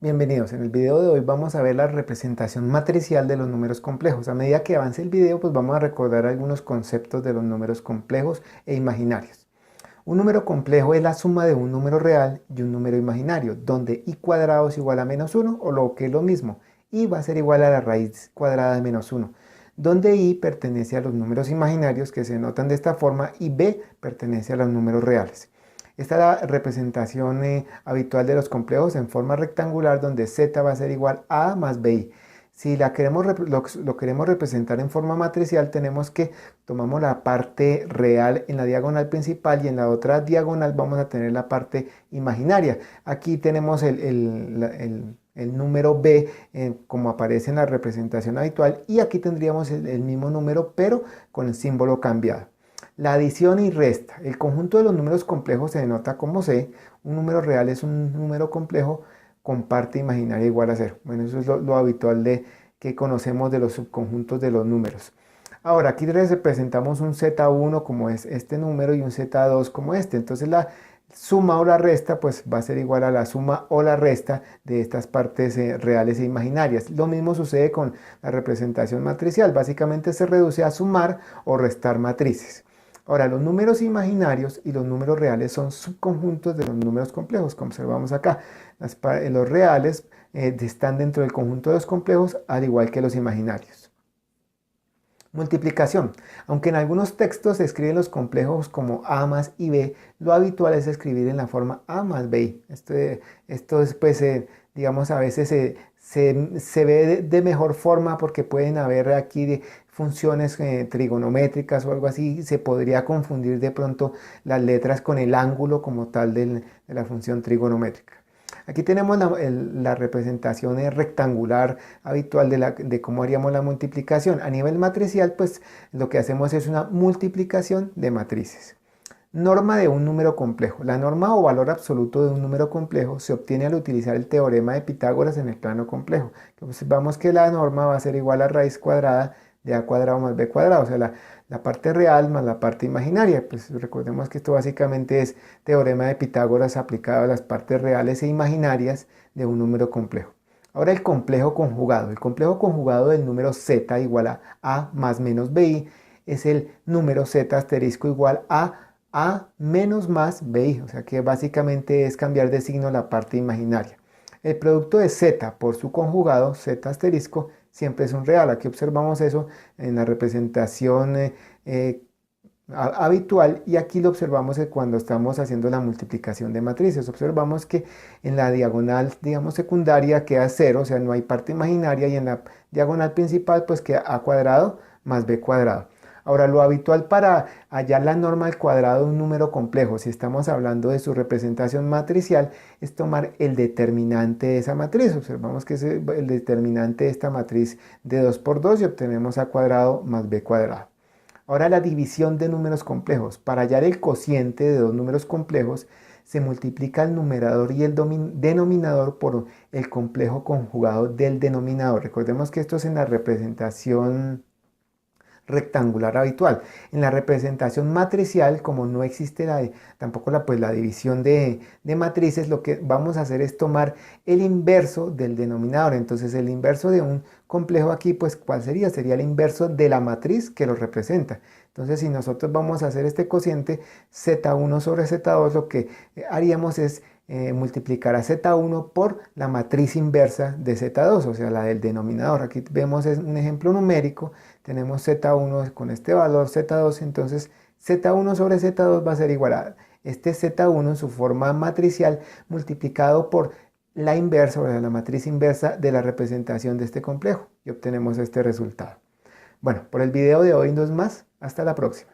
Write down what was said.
Bienvenidos, en el video de hoy vamos a ver la representación matricial de los números complejos. A medida que avance el video, pues vamos a recordar algunos conceptos de los números complejos e imaginarios. Un número complejo es la suma de un número real y un número imaginario, donde i cuadrado es igual a -1 o lo que es lo mismo, i va a ser igual a la raíz cuadrada de -1, donde i pertenece a los números imaginarios que se notan de esta forma y b pertenece a los números reales. Esta es la representación habitual de los complejos en forma rectangular donde z va a ser igual a más bi. Si lo queremos representar en forma matricial, tenemos que tomamos la parte real en la diagonal principal y en la otra diagonal vamos a tener la parte imaginaria. Aquí tenemos el número b como aparece en la representación habitual y aquí tendríamos el mismo número pero con el símbolo cambiado. La adición y resta. El conjunto de los números complejos se denota como C. Un número real es un número complejo con parte imaginaria igual a 0. Bueno, eso es lo habitual que conocemos de los subconjuntos de los números. Ahora, aquí representamos un Z1 como es este número y un Z2 como este. Entonces la suma o la resta pues va a ser igual a la suma o la resta de estas partes reales e imaginarias. Lo mismo sucede con la representación matricial. Básicamente se reduce a sumar o restar matrices. Ahora, los números imaginarios y los números reales son subconjuntos de los números complejos, como observamos acá. Los reales están dentro del conjunto de los complejos, al igual que los imaginarios. Multiplicación. Aunque en algunos textos se escriben los complejos como a más y b, lo habitual es escribir en la forma a más b. Esto es, pues, digamos, a veces se ve de mejor forma porque pueden haber aquí funciones trigonométricas o algo así. Se podría confundir de pronto las letras con el ángulo como tal de la función trigonométrica. Aquí tenemos la representación rectangular habitual de cómo haríamos la multiplicación. A nivel matricial, pues lo que hacemos es una multiplicación de matrices. Norma de un número complejo. La norma o valor absoluto de un número complejo se obtiene al utilizar el teorema de Pitágoras en el plano complejo. Observamos que la norma va a ser igual a raíz cuadrada de a cuadrado más b cuadrado, o sea, la parte real más la parte imaginaria. Pues recordemos que esto básicamente es teorema de Pitágoras aplicado a las partes reales e imaginarias de un número complejo. Ahora el complejo conjugado. El complejo conjugado del número z igual a más menos bi es el número z asterisco igual a menos más bi, o sea que básicamente es cambiar de signo la parte imaginaria. El producto de z por su conjugado, z asterisco, siempre es un real. Aquí observamos eso en la representación habitual y aquí lo observamos cuando estamos haciendo la multiplicación de matrices. Observamos que en la diagonal, digamos, secundaria queda 0, o sea, no hay parte imaginaria, y en la diagonal principal pues queda a cuadrado más b cuadrado. Ahora, lo habitual para hallar la norma al cuadrado de un número complejo, si estamos hablando de su representación matricial, es tomar el determinante de esa matriz. Observamos que es el determinante de esta matriz de 2 por 2 y obtenemos a cuadrado más b cuadrado. Ahora, la división de números complejos. Para hallar el cociente de dos números complejos, se multiplica el numerador y el denominador por el complejo conjugado del denominador. Recordemos que esto es en la representación rectangular habitual. En la representación matricial, como no existe tampoco la división de matrices, lo que vamos a hacer es tomar el inverso del denominador. Entonces el inverso de un complejo aquí, pues ¿cuál sería? Sería el inverso de la matriz que lo representa. Entonces si nosotros vamos a hacer este cociente z1 sobre z2, lo que haríamos es multiplicar a z1 por la matriz inversa de z2, o sea, la del denominador. Aquí vemos un ejemplo numérico, tenemos z1 con este valor z2, entonces z1 sobre z2 va a ser igual a este z1 en su forma matricial multiplicado por la inversa, o sea, la matriz inversa de la representación de este complejo, y obtenemos este resultado. Bueno, por el video de hoy no es más, hasta la próxima.